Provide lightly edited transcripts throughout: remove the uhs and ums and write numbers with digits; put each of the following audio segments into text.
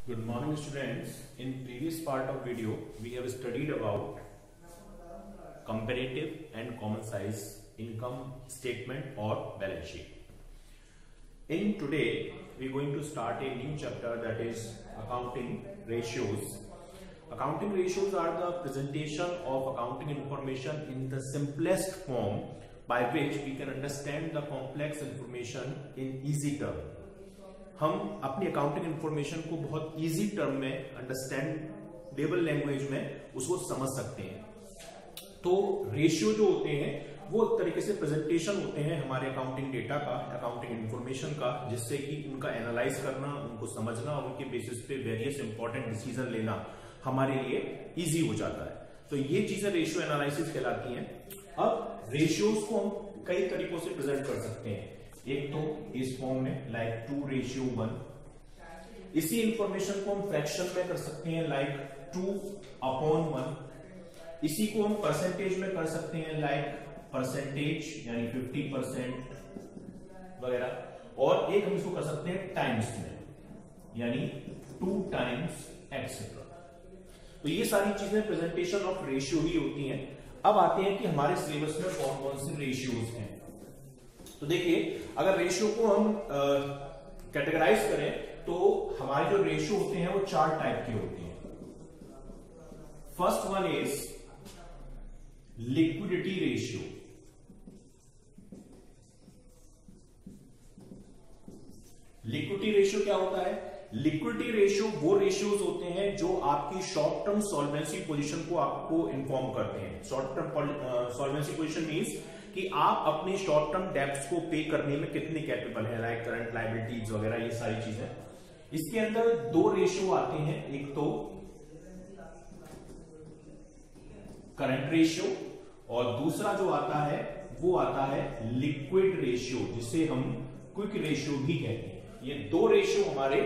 Good morning students. In previous part of video we have studied about comparative and common size income statement or balance sheet. In today we are going to start a new chapter, that is accounting ratios. Accounting ratios are the presentation of accounting information in the simplest form by which we can understand the complex information in easy term. हम अपनी accounting information को बहुत easy term में, understandable language में उसको समझ सकते हैं. तो रेशियो जो होते हैं वो एक तरीके से प्रेजेंटेशन होते हैं हमारे अकाउंटिंग डेटा का, अकाउंटिंग इंफॉर्मेशन का, जिससे कि उनका एनालाइज करना, उनको समझना और उनके बेसिस पे वेरियस इंपॉर्टेंट डिसीजन लेना हमारे लिए इजी हो जाता है. तो ये चीजें रेशियो एनालिसिस कहलाती हैं. अब रेशियोज को हम कई तरीकों से प्रेजेंट कर सकते हैं. एक तो इस फॉर्म में लाइक 2:1. इसी इंफॉर्मेशन को हम फ्रैक्शन में कर सकते हैं लाइक 2/1. इसी को हम परसेंटेज में कर सकते हैं लाइक परसेंटेज यानी 50% वगैरह. और एक हम इसको कर सकते हैं टाइम्स में यानी 2 times एक्सेट्रा. तो ये सारी चीजें प्रेजेंटेशन ऑफ रेशियो ही होती हैं. अब आते हैं कि हमारे सिलेबस में कौन कौन से रेशियोज हैं. तो देखिए, अगर रेशियो को हम कैटेगराइज करें तो हमारे जो रेशियो होते हैं वो 4 टाइप के होते हैं. First one is liquidity ratio. Liquidity ratio क्या होता है? लिक्विडिटी रेशियो वो रेशियोज होते हैं जो आपकी शॉर्ट टर्म सॉल्वेंसी पोजीशन को आपको इन्फॉर्म करते हैं. Short term solvency position means कि आप अपने शॉर्ट टर्म डेब्ट्स को पे करने में कितने कैपेबल हैं, लाइक करंट लायबिलिटीज वगैरह, ये सारी चीजें. इसके अंदर 2 रेशियो आते हैं. एक तो करंट रेशियो और दूसरा जो आता है वो आता है लिक्विड रेशियो, जिसे हम क्विक रेशियो भी कहते हैं. ये 2 रेशियो हमारे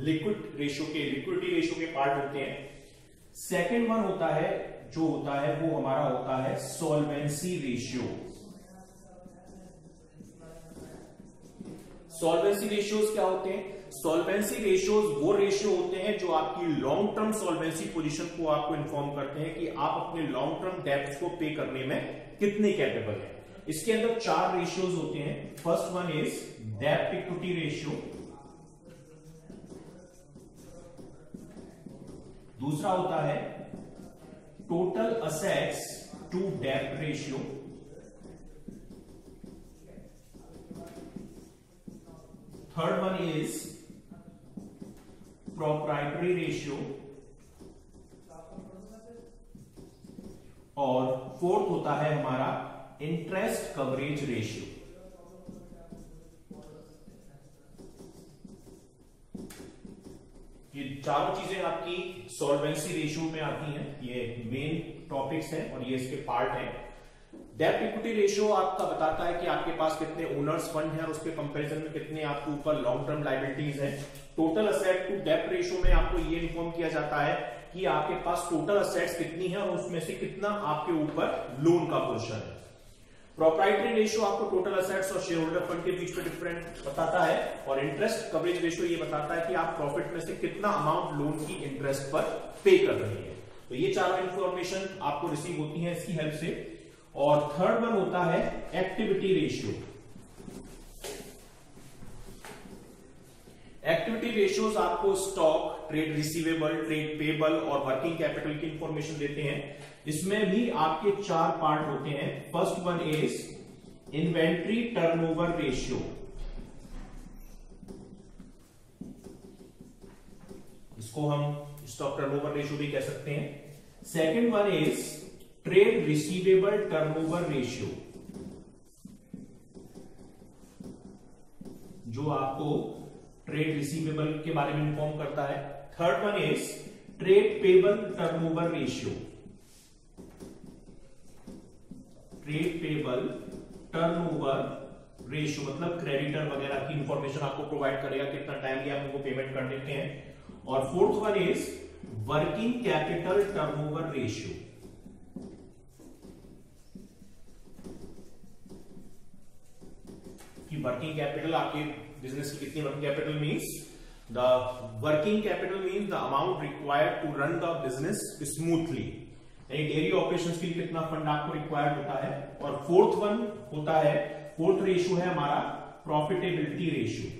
लिक्विडिटी रेशियो के पार्ट होते हैं. सेकेंड वन होता है जो होता है वो हमारा होता है सॉल्वेंसी रेशियो. सॉल्वेंसी रेशियोज क्या होते हैं? सॉल्वेंसी रेशियोज वो रेशियो होते हैं जो आपकी लॉन्ग टर्म सॉल्वेंसी पोजीशन को आपको इन्फॉर्म करते हैं कि आप अपने लॉन्ग टर्म डेब्ट्स को पे करने में कितने कैपेबल हैं. इसके अंदर 4 रेशियोज होते हैं. फर्स्ट वन इज डेब्ट इक्विटी रेशियो. दूसरा होता है टोटल असेट्स टू डेब्ट ratio. Third one is proprietary ratio. और फोर्थ होता है हमारा इंटरेस्ट कवरेज रेशियो. ये चारों चीजें आपकी सॉल्वेंसी रेशियो में आती हैं. ये मेन टॉपिक्स हैं और ये इसके पार्ट हैं. डेब्ट इक्विटी रेशियो आपका बताता है कि आपके पास कितने ओनर्स फंड हैं और उसके कंपैरिजन में कितने आपके ऊपर लॉन्ग टर्म लायबिलिटीज हैं. टोटल असेट टू डेब्ट रेशियो में आपको ये इन्फॉर्म किया जाता है कि आपके पास टोटल असेट्स कितनी है और उसमें से कितना आपके ऊपर लोन का पोर्शन है. प्रोप्राइटरी रेशियो आपको टोटल असेट्स और शेयर होल्डर फंड के बीच में डिफरेंट बताता है. और इंटरेस्ट कवरेज रेशियो ये बताता है कि आप प्रॉफिट में से कितना अमाउंट लोन की इंटरेस्ट पर पे कर रहे हैं. तो ये चारों इंफॉर्मेशन आपको रिसीव होती है इसकी हेल्प से. और थर्ड वन होता है एक्टिविटी रेशियो. एक्टिविटी रेशियोज आपको stock, trade receivable, trade payable और वर्किंग कैपिटल की इंफॉर्मेशन देते हैं. इसमें भी आपके 4 पार्ट होते हैं. First one is inventory turnover ratio. इसको हम स्टॉक टर्नओवर रेशियो भी कह सकते हैं. Second one is trade receivable turnover ratio, जो आपको ट्रेड रिसीवेबल के बारे में इन्फॉर्म करता है. Third one is trade payable turnover ratio. Trade payable turnover ratio मतलब क्रेडिटर वगैरह की इंफॉर्मेशन आपको प्रोवाइड करेगा, कितना टाइम लिया आप उनको पेमेंट कर देते हैं. और fourth one is working capital turnover ratio. कि वर्किंग कैपिटल आपके बिजनेस की कितनी working capital means the working capital means the amount required to run the business smoothly, यानी डेली ऑपरेशंस के लिए कितना फंड आपको रिक्वायर्ड होता है। और फोर्थ वन होता है, फोर्थ रेशियो है हमारा प्रॉफिटेबिलिटी रेशियो,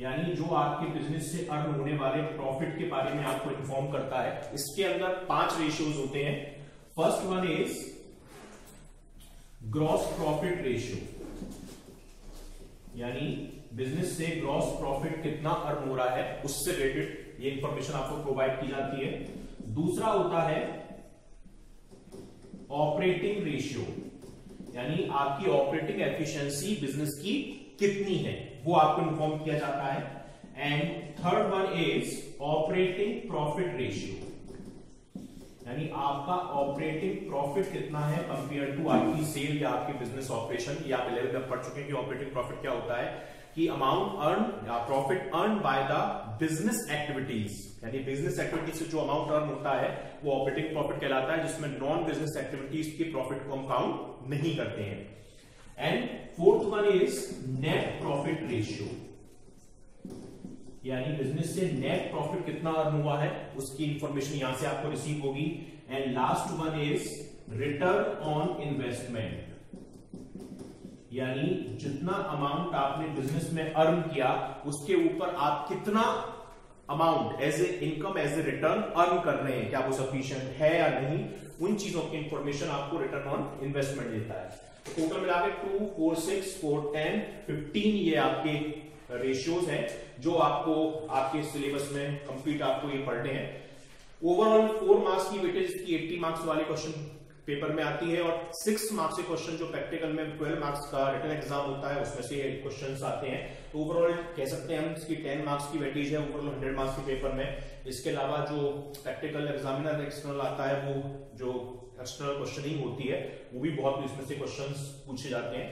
यानी जो आपके बिजनेस से अर्न होने वाले प्रॉफिट के बारे में आपको इन्फॉर्म करता है। इसके अंदर 5 रेशियोज होते हैं। First one is gross profit ratio, यानी बिजनेस से ग्रॉस प्रॉफिट कितना अर्न हो रहा है उससे रिलेटेड ये इंफॉर्मेशन आपको प्रोवाइड की जाती है। दूसरा होता है ऑपरेटिंग रेशियो, यानी आपकी ऑपरेटिंग एफिशिएंसी बिजनेस की कितनी है वो आपको इन्फॉर्म किया जाता है। And third one is operating profit ratio, यानी आपका ऑपरेटिंग प्रॉफिट कितना है कंपेयर टू आपकी सेल या आपके बिजनेस ऑपरेशन। या आप लेवल में पढ़ चुके हैं कि ऑपरेटिंग प्रॉफिट क्या होता है, कि अमाउंट अर्न या profit earn by the business activities, यानी बिजनेस एक्टिविटीज से जो अमाउंट अर्न होता है वो ऑपरेटिंग प्रॉफिट कहलाता है, जिसमें नॉन बिजनेस एक्टिविटीज के प्रॉफिट को हम काउंट नहीं करते हैं। And fourth one is net profit ratio, यानी बिजनेस से नेट प्रॉफिट कितना अर्न हुआ है उसकी इंफॉर्मेशन यहां से आपको रिसीव होगी। And last one is return on investment, यानी जितना अमाउंट आपने बिजनेस में अर्न किया उसके ऊपर आप कितना amount as a income as a return earn कर रहे हैं, क्या वो सफिशिएंट है या नहीं, उन चीजों की इंफॉर्मेशन आपको रिटर्न ऑन इन्वेस्टमेंट देता है। तो टोटल मिला के 2, 4, 6, 4, 10, 15 ये आपके रेशियोज हैं जो आपको आपके सिलेबस में कंप्लीट आपको ये पढ़ने हैं। ओवरऑल 4 मार्क्स की वेटेज की 80 मार्क्स वाले क्वेश्चन पेपर में आती है, और 6 मार्क्स के क्वेश्चन जो प्रैक्टिकल में 12 मार्क्स का रिटन एग्जाम होता है उसमें से क्वेश्चंस आते हैं। तो ओवरऑल कह सकते हैं हम इसकी 10 मार्क्स की वेटेज है ओवरऑल 100 मार्क्स के पेपर में। इसके अलावा जो प्रैक्टिकल एग्जामिनर एक्सटर्नल आता है वो जो एक्सटर्नल क्वेश्चनिंग होती है वो भी बहुत इसमें से क्वेश्चंस पूछे जाते हैं।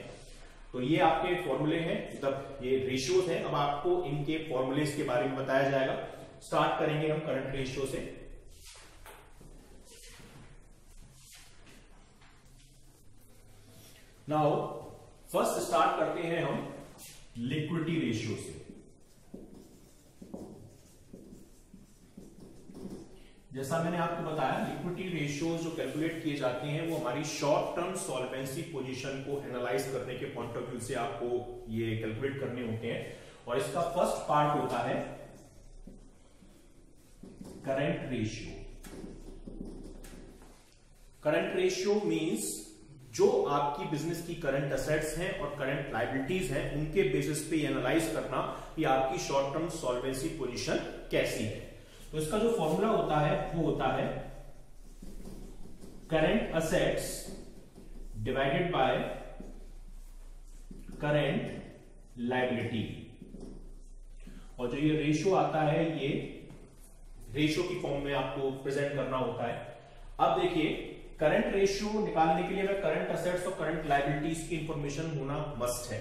तो ये आपके फॉर्मूले हैं, मतलब ये रेशियोज हैं। अब आपको इनके फॉर्मूलेज के बारे में बताया जाएगा। स्टार्ट करेंगे हम करंट रेशियो से। नाउ फर्स्ट स्टार्ट करते हैं हम लिक्विडिटी रेशियो से। जैसा मैंने आपको बताया, लिक्विडिटी रेशियोज जो कैलकुलेट किए जाते हैं वो हमारी शॉर्ट टर्म सॉल्वेंसी पोजीशन को एनालाइज करने के पॉइंट ऑफ व्यू से आपको ये कैलकुलेट करने होते हैं। और इसका फर्स्ट पार्ट होता है current ratio. Current ratio means जो आपकी बिजनेस की करंट एसेट्स हैं और करंट लायबिलिटीज हैं उनके बेसिस पे एनालाइज करना कि आपकी शॉर्ट टर्म सॉल्वेंसी पोजीशन कैसी है। तो इसका जो फॉर्मूला होता है वो होता है current assets divided by current liability. और जो ये रेशियो आता है ये रेशियो की फॉर्म में आपको प्रेजेंट करना होता है। अब देखिए, करंट रेशियो निकालने के लिए हमें करंट एसेट्स और करंट लायबिलिटीज की इंफॉर्मेशन होना मस्ट है।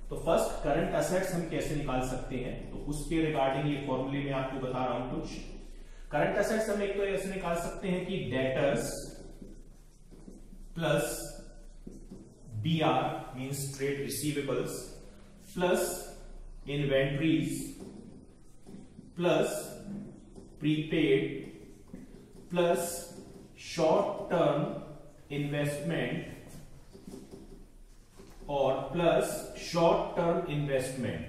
तो फर्स्ट करंट एसेट्स हम कैसे निकाल सकते हैं, तो उसके रिगार्डिंग ये फॉर्मूले में आपको बता रहा हूं कुछ। करंट एसेट्स हम एक तो ऐसे निकाल सकते हैं कि debtors plus BR means trade receivables plus inventories plus prepaid plus short term investment और plus short term investment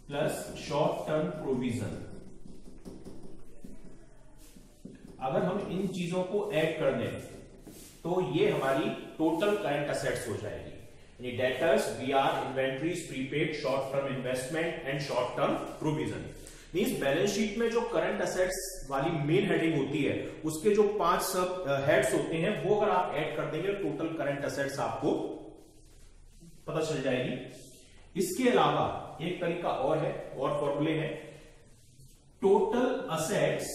plus short term provision. अगर हम इन चीजों को ऐड कर दें तो ये हमारी टोटल करंट एसेट्स हो जाएगी, यानी debtors, BR, inventories, prepaid, short term investment and short term provision. Means balance sheet में जो करंट एसेट्स वाली मेन हेडिंग होती है उसके जो 5 सब हेड्स होते हैं वो अगर आप ऐड कर देंगे टोटल करंट एसेट्स आपको पता चल जाएगी। इसके अलावा एक तरीका और है, और फॉर्मूले हैं टोटल असेट्स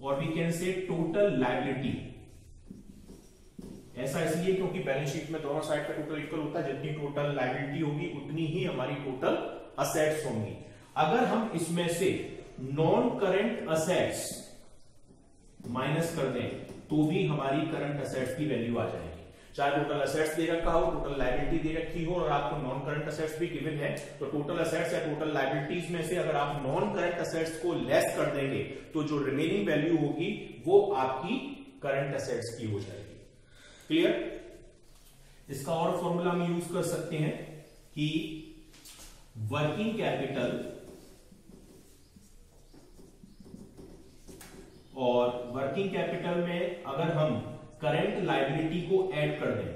और we can say total liability. ऐसा इसलिए क्योंकि बैलेंस शीट में दोनों साइड का टोटल इक्वल होता है, जितनी टोटल लायबिलिटी होगी उतनी ही हमारी टोटल असेट्स होंगी। अगर हम इसमें से नॉन करंट असेट्स माइनस कर दें तो भी हमारी करंट असेट्स की वैल्यू आ जाएगी। चाहे टोटल असेट्स दे रखा हो, टोटल लायबिलिटी दे रखी हो और आपको नॉन करंट असेट्स भी गिवन है, तो टोटल असेट्स या टोटल लायबिलिटीज में से अगर आप नॉन करंट असेट्स को लेस कर देंगे तो जो रिमेनिंग वैल्यू होगी वो आपकी करंट असेट्स की हो जाएगी। क्लियर? इसका और फॉर्मूला हम यूज कर सकते हैं कि वर्किंग कैपिटल और वर्किंग कैपिटल में अगर हम करंट लायबिलिटी को ऐड कर दें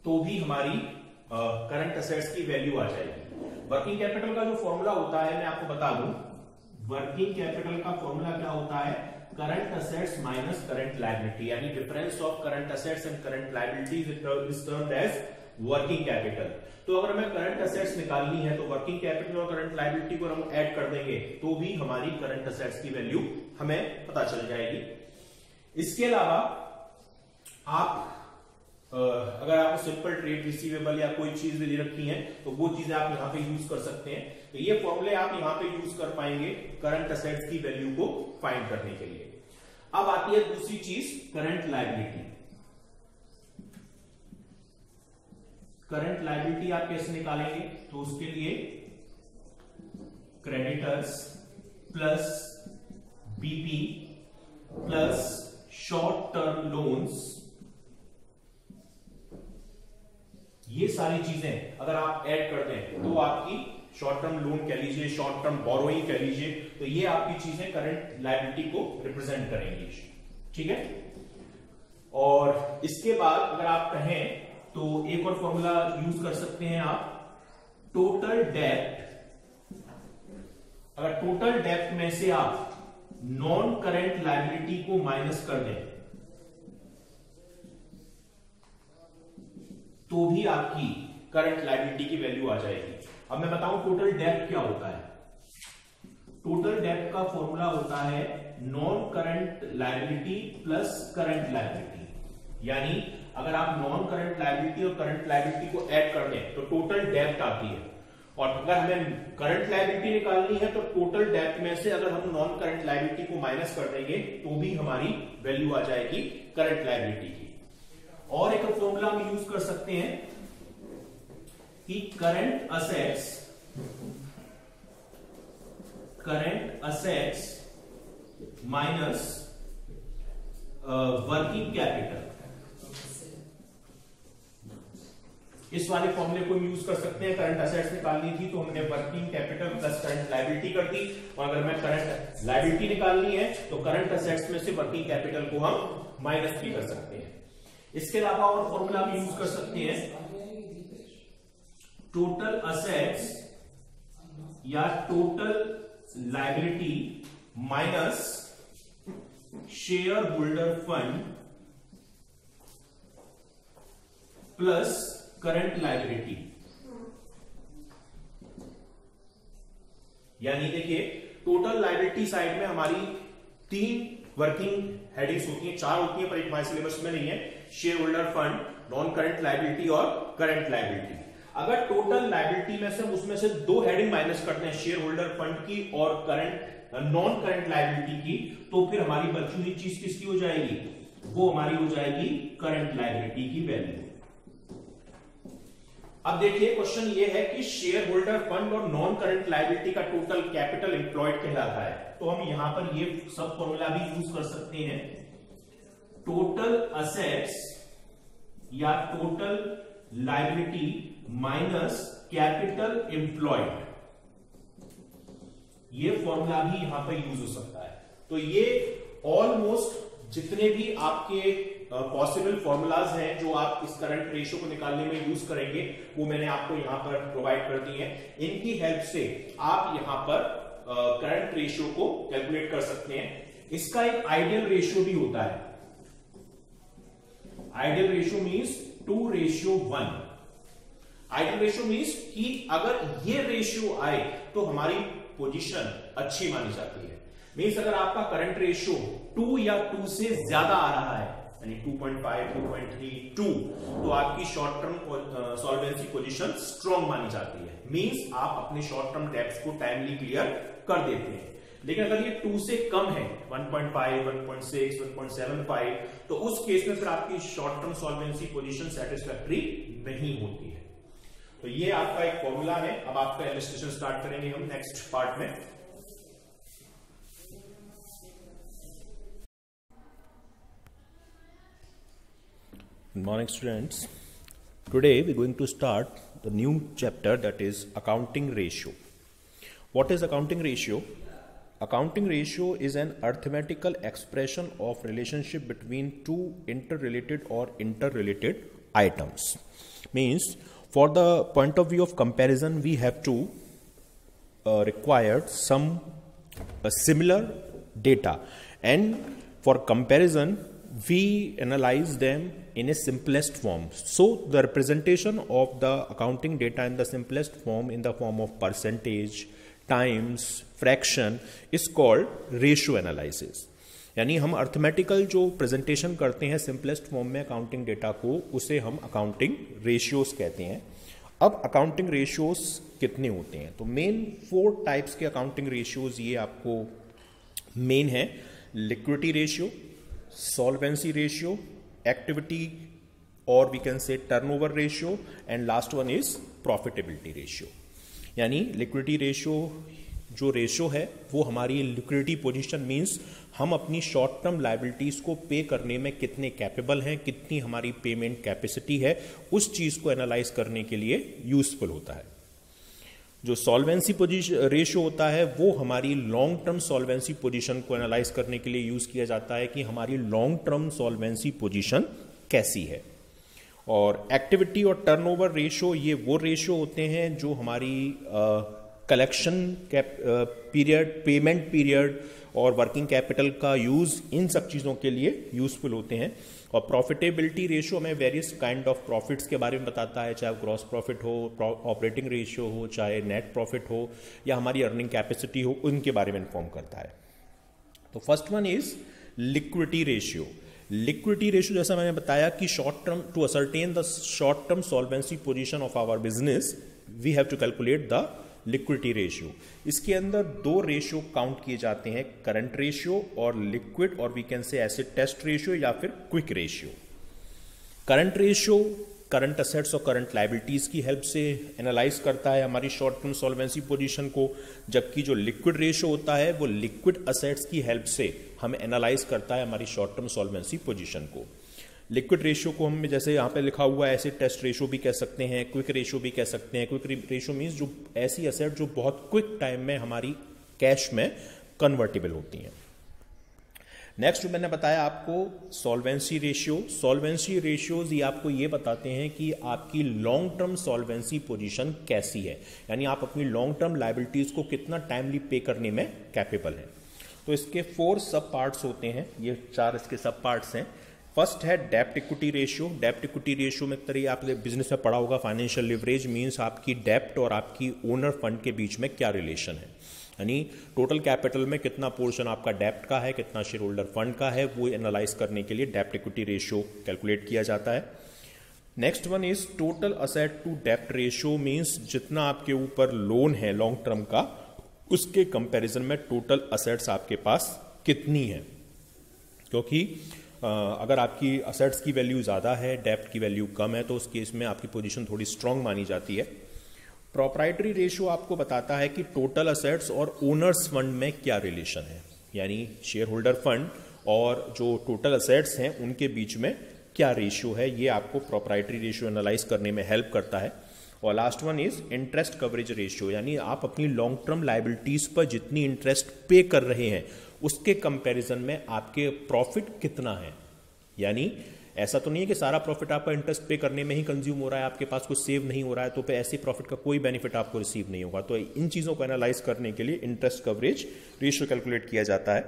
तो भी हमारी करंट असेट्स की वैल्यू आ जाएगी। वर्किंग कैपिटल का जो फॉर्मूला होता है मैं आपको बता दूं, वर्किंग कैपिटल का फॉर्मूला क्या होता है? Current assets minus current liability, यानी difference of current assets and current liabilities is termed as working capital. तो अगर हमें करंट असेट्स निकालनी है तो वर्किंग कैपिटल और करंट लायबिलिटी को हम ऐड कर देंगे तो भी हमारी करंट असेट्स की वैल्यू हमें पता चल जाएगी। इसके अलावा आप अगर आपको सिंपल ट्रेड रिसीवेबल या कोई चीज दे रखी है तो वो चीजें आप यहां पे यूज कर सकते हैं। तो ये फॉर्मूले आप यहां पे यूज कर पाएंगे करंट असेट्स की वैल्यू को फाइंड करने के लिए। अब आती है दूसरी चीज, करंट लायबिलिटी। करंट लायबिलिटी आप कैसे निकालेंगे? तो उसके लिए creditors plus BP plus short term loans, ये सारी चीजें अगर आप ऐड कर दें तो आपकी शॉर्ट टर्म लोन कह लीजिए, शॉर्ट टर्म बोरोइंग कह लीजिए, तो ये आपकी चीजें करंट लायबिलिटी को रिप्रेजेंट करेंगी। ठीक है? और इसके बाद अगर आप कहें तो एक और फॉर्मूला यूज कर सकते हैं आप, टोटल डेप्ट। अगर टोटल डेप्ट में से आप नॉन करंट लायबिलिटी को माइनस कर दें तो भी आपकी करंट लायबिलिटी की वैल्यू आ जाएगी। अब मैं बताऊं टोटल डेप्ट क्या होता है। टोटल डेप्ट का फॉर्मूला होता है non current liability plus current liability, यानी अगर आप नॉन करंट लायबिलिटी और करंट लायबिलिटी को ऐड कर दें तो टोटल डेप्ट आती है, और अगर हमें करंट लायबिलिटी निकालनी है तो टोटल डेप्ट में से अगर हम नॉन करंट लायबिलिटी को माइनस कर देंगे तो भी हमारी वैल्यू आ जाएगी करंट लायबिलिटी की। और एक फॉर्मूला हम यूज कर सकते हैं कि current assets minus working capital, इस वाले फॉर्मूले को यूज कर सकते हैं। करंट असेट्स निकालनी थी तो हमने working capital plus current liability कर दी, और अगर मैं करंट लायबिलिटी निकालनी है तो करंट असेट्स में से वर्किंग कैपिटल को हम माइनस भी कर सकते हैं। इसके अलावा और फॉर्मूला हम यूज कर सकते हैं, टोटल असेट्स या total liability minus share holder fund plus current liability. यानी देखिए टोटल लायबिलिटी साइड में हमारी 3 वर्किंग हेडिंग्स होती हैं, 4 होती हैं पर एक हमारे सिलेबस में नहीं है, share holder fund, non current liability और करंट लायबिलिटी। अगर टोटल लायबिलिटी में से उसमें से 2 हेडिंग माइनस करते हैं, शेयर होल्डर फंड की और नॉन करंट लायबिलिटी की, तो फिर हमारी बची हुई चीज किसकी हो जाएगी? वो हमारी हो जाएगी करंट लायबिलिटी की वैल्यू। अब देखिए क्वेश्चन ये है कि शेयर होल्डर फंड और नॉन करंट लायबिलिटी का टोटल कैपिटल एम्प्लॉयड कहलाता है, तो हम यहां पर ये सब फॉर्मूला भी यूज कर सकते हैं। टोटल असेट्स या total liability minus capital employed, ये फॉर्मूला भी यहां पर यूज हो सकता है। तो ये ऑलमोस्ट जितने भी आपके पॉसिबल फॉर्मूलाज हैं जो आप इस करंट रेशियो को निकालने में यूज करेंगे वो मैंने आपको यहां पर प्रोवाइड कर दी है। इनकी हेल्प से आप यहां पर करंट रेशियो को कैलकुलेट कर सकते हैं। इसका एक आइडियल रेशियो भी होता है। Ideal ratio means 2:1। Ideal ratio means कि अगर ये रेशियो आए तो हमारी पोजीशन अच्छी मानी जाती है। मींस अगर आपका करंट रेशियो 2 या 2 से ज्यादा आ रहा है, यानी 2.5, 2.3, 2, तो आपकी short term solvency position strong मानी जाती है। मींस आप अपने शॉर्ट टर्म डेब्ट्स को टाइमली क्लियर कर देते हैं। लेकिन अगर ये 2 से कम है 1.5, 1.6, 1.75 तो उस केस में फिर आपकी short term solvency position satisfactory नहीं होती है। तो ये आपका एक फॉर्मूला है। अब आपका इलस्ट्रेशन स्टार्ट करेंगे हम नेक्स्ट पार्ट में। Good morning, students. Today we're going to start the new chapter, that is accounting ratio. What is accounting ratio? Accounting ratio is an arithmetical expression of relationship between two interrelated or interrelated items. Means for the point of view of comparison, we have to require some similar data, and for comparison we analyze them in a simplest form. So the representation of the accounting data in the simplest form, in the form of percentage, times, fraction, is called ratio analysis. यानी हम arithmetical जो presentation करते हैं simplest form में accounting data को, उसे हम accounting ratios कहते हैं। अब अकाउंटिंग रेशियोज कितने होते हैं? तो मेन 4 टाइप्स के अकाउंटिंग रेशियोज ये आपको मेन है। Liquidity ratio, solvency ratio, activity or we can say turnover ratio, and last one is profitability ratio. यानी liquidity ratio जो रेशियो है वो हमारी लिक्विडिटी पोजीशन मींस हम अपनी शॉर्ट टर्म लायबिलिटीज को पे करने में कितने कैपेबल हैं, कितनी हमारी पेमेंट कैपेसिटी है, उस चीज को एनालाइज करने के लिए यूजफुल होता है। जो सॉल्वेंसी पोजीशन रेशियो होता है वो हमारी लॉन्ग टर्म सॉल्वेंसी पोजीशन को एनालाइज करने के लिए यूज किया जाता है कि हमारी लॉन्ग टर्म सॉल्वेंसी पोजीशन कैसी है। और एक्टिविटी और टर्नओवर रेशियो ये वो रेशियो होते हैं जो हमारी कलेक्शन पीरियड, पेमेंट पीरियड और वर्किंग कैपिटल का यूज, इन सब चीज़ों के लिए यूजफुल होते हैं। और प्रॉफिटेबिलिटी रेशियो हमें वेरियस काइंड ऑफ प्रॉफिट्स के बारे में बताता है, चाहे ग्रॉस प्रॉफिट हो, ऑपरेटिंग रेशियो हो, चाहे नेट प्रॉफिट हो, या हमारी अर्निंग कैपेसिटी हो, उनके बारे में इन्फॉर्म करता है। तो first one is liquidity ratio. Liquidity ratio जैसा मैंने बताया कि short term, to ascertain the short term solvency position of our business we have to calculate the liquidity ratio. इसके अंदर 2 रेशियो काउंट किए जाते हैं, करंट रेशियो और लिक्विड, और we can say acid test ratio या फिर quick ratio. Current ratio current assets और करंट लायबिलिटीज की हेल्प से एनालाइज करता है हमारी शॉर्ट टर्म सॉल्वेंसी पोजीशन को, जबकि जो लिक्विड रेशियो होता है वो लिक्विड असेट्स की हेल्प से हमें एनालाइज करता है हमारी शॉर्ट टर्म सॉल्वेंसी पोजीशन को। लिक्विड रेशियो को हम जैसे यहाँ पे लिखा हुआ है एसिड टेस्ट रेशियो भी कह सकते हैं, क्विक रेशियो भी कह सकते हैं। क्विक रेशियो मीन्स जो ऐसी एसेट जो बहुत क्विक टाइम में हमारी कैश में कन्वर्टेबल होती हैं। नेक्स्ट मैंने बताया आपको सॉल्वेंसी रेशियो। सॉल्वेंसी रेशियोज ये आपको ये बताते हैं कि आपकी लॉन्ग टर्म सॉल्वेंसी पोजीशन कैसी है, यानी आप अपनी लॉन्ग टर्म लायबिलिटीज को कितना टाइमली पे करने में कैपेबल है। तो इसके 4 सब पार्ट्स होते हैं, ये 4 इसके सब पार्ट्स हैं। फर्स्ट है डेप्ट इक्विटी रेशियो। डेप्ट इक्विटी रेशियो में तरह आपने बिजनेस में पढ़ा होगा, फाइनेंशियल लिवरेज मींस आपकी डेप्ट और आपकी ओनर फंड के बीच में क्या रिलेशन है, यानी टोटल कैपिटल में कितना पोर्शन आपका डेप्ट का है, कितना शेयर होल्डर फंड का है, वो एनालाइज करने के लिए डेप्ट इक्विटी रेशियो कैलकुलेट किया जाता है। Next one is total asset to डेप्ट रेशियो मींस जितना आपके ऊपर लोन है लॉन्ग टर्म का, उसके कंपैरिजन में टोटल असेट्स आपके पास कितनी है, क्योंकि अगर आपकी असेट्स की वैल्यू ज़्यादा है, डेप्ट की वैल्यू कम है, तो उस केस में आपकी पोजीशन थोड़ी स्ट्रांग मानी जाती है। प्रोप्राइटरी रेशियो आपको बताता है कि टोटल असेट्स और ओनर्स फंड में क्या रिलेशन है, यानी शेयर होल्डर फंड और जो टोटल असेट्स हैं उनके बीच में क्या रेशियो है, ये आपको प्रोप्राइटरी रेशियो एनालाइज करने में हेल्प करता है। और last one is interest coverage ratio, यानी आप अपनी लॉन्ग टर्म लायबिलिटीज पर जितनी इंटरेस्ट पे कर रहे हैं उसके कंपैरिजन में आपके प्रॉफिट कितना है। यानी ऐसा तो नहीं है कि सारा प्रॉफिट आपका इंटरेस्ट पे करने में ही कंज्यूम हो रहा है, आपके पास कुछ सेव नहीं हो रहा है, तो फिर ऐसे प्रॉफिट का कोई बेनिफिट आपको रिसीव नहीं होगा। तो इन चीजों को एनालाइज करने के लिए इंटरेस्ट कवरेज रेशियो कैलकुलेट किया जाता है।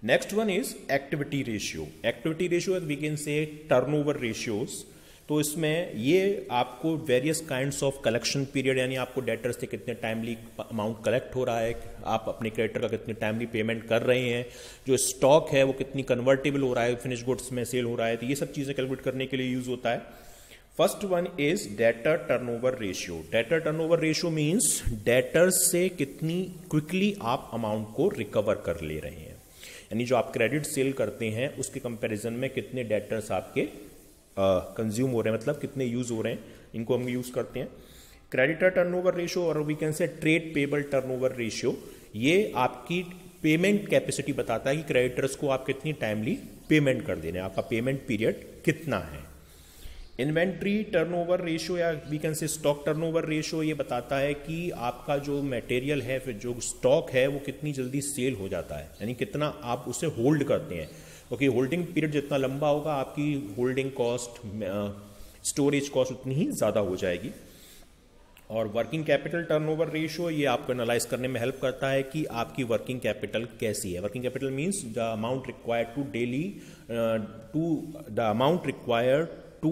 Next one is activity ratio. Activity ratio we can say turnover ratios. तो इसमें ये आपको various kinds of collection period, यानी आपको डेटर्स से कितने टाइमली अमाउंट कलेक्ट हो रहा है, आप अपने क्रेडिटर का कितने टाइमली पेमेंट कर रहे हैं, जो स्टॉक है वो कितनी कन्वर्टेबल हो रहा है, फिनिश गुड्स में सेल हो रहा है, तो ये सब चीज़ें कैलकुलेट करने के लिए यूज होता है। First one is debtor turnover ratio. Debtor turnover ratio means debtor से कितनी क्विकली आप अमाउंट को रिकवर कर ले रहे हैं, यानी जो आप क्रेडिट सेल करते हैं उसके कंपैरिजन में कितने डेटर्स आपके कंज्यूम हो रहे हैं, मतलब कितने यूज हो रहे हैं, इनको हम यूज करते हैं। क्रेडिटर टर्नओवर रेशियो और we can say trade payable turnover ratio, ये आपकी पेमेंट कैपेसिटी बताता है कि क्रेडिटर्स को आप कितनी टाइमली पेमेंट कर दे रहे हैं, आपका पेमेंट पीरियड कितना है। इन्वेंट्री टर्नओवर रेशियो या we can say stock turnover ratio, ये बताता है कि आपका जो मटेरियल है, फिर जो स्टॉक है वो कितनी जल्दी सेल हो जाता है, यानी कितना आप उसे होल्ड करते हैं, क्योंकि होल्डिंग पीरियड जितना लंबा होगा आपकी होल्डिंग कॉस्ट, स्टोरेज कॉस्ट उतनी ही ज़्यादा हो जाएगी। और वर्किंग कैपिटल टर्नओवर रेशियो, ये आपको एनालाइज करने में हेल्प करता है कि आपकी वर्किंग कैपिटल कैसी है। Working capital means the amount required to daily the amount required to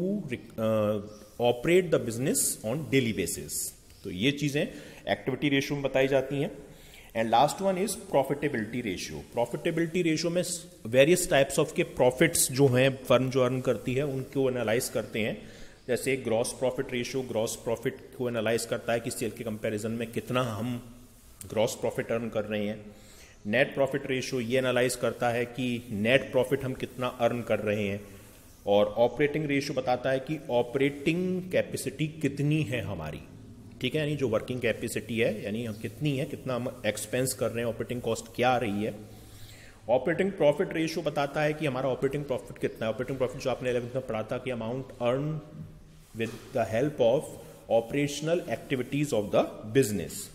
operate the business on daily basis. तो ये चीजें एक्टिविटी रेशियो में बताई जाती हैं। And last one is profitability ratio. Profitability ratio में वेरियस टाइप्स ऑफ के profits जो हैं फर्म जो अर्न करती है उनको एनालाइज करते हैं। जैसे gross profit ratio, gross profit को एनालाइज करता है कि सेल के कंपैरिजन में कितना हम ग्रॉस प्रॉफिट अर्न कर रहे हैं। नेट प्रॉफिट रेशियो ये एनालाइज करता है कि नेट प्रॉफिट हम कितना अर्न कर रहे हैं। और ऑपरेटिंग रेशियो बताता है कि ऑपरेटिंग कैपेसिटी कितनी है हमारी, ठीक है, यानी जो वर्किंग कैपेसिटी है, यानी हम कितनी है, कितना हम एक्सपेंस कर रहे हैं, ऑपरेटिंग कॉस्ट क्या आ रही है। ऑपरेटिंग प्रॉफिट रेशियो बताता है कि हमारा ऑपरेटिंग प्रॉफिट कितना है। ऑपरेटिंग प्रॉफिट जो आपने 11th में पढ़ा था कि amount earn with the help of operational activities of the business.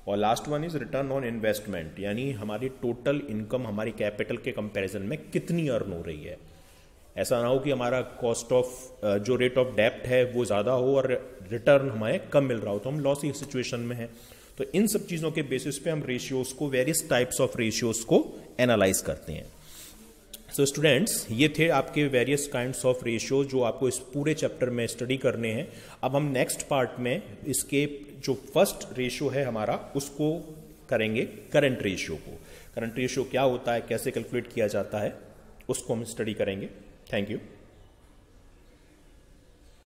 और last one is return on investment, यानी हमारी टोटल इनकम हमारी कैपिटल के कंपैरिजन में कितनी अर्न हो रही है। ऐसा ना हो कि हमारा कॉस्ट ऑफ जो रेट ऑफ डेप्ट है वो ज़्यादा हो और रिटर्न हमें कम मिल रहा हो, तो हम लॉस की सिचुएशन में है। तो इन सब चीज़ों के बेसिस पे हम रेशियोज को, वेरियस टाइप्स ऑफ रेशियोज को एनालाइज करते हैं। सो स्टूडेंट्स, ये थे आपके वेरियस काइंड्स ऑफ रेशियो जो आपको इस पूरे चैप्टर में स्टडी करने हैं। अब हम नेक्स्ट पार्ट में इसके जो फर्स्ट रेशियो है हमारा उसको करेंगे, करंट रेशियो को। करंट रेशियो क्या होता है, कैसे कैलकुलेट किया जाता है, उसको हम स्टडी करेंगे। Thank you.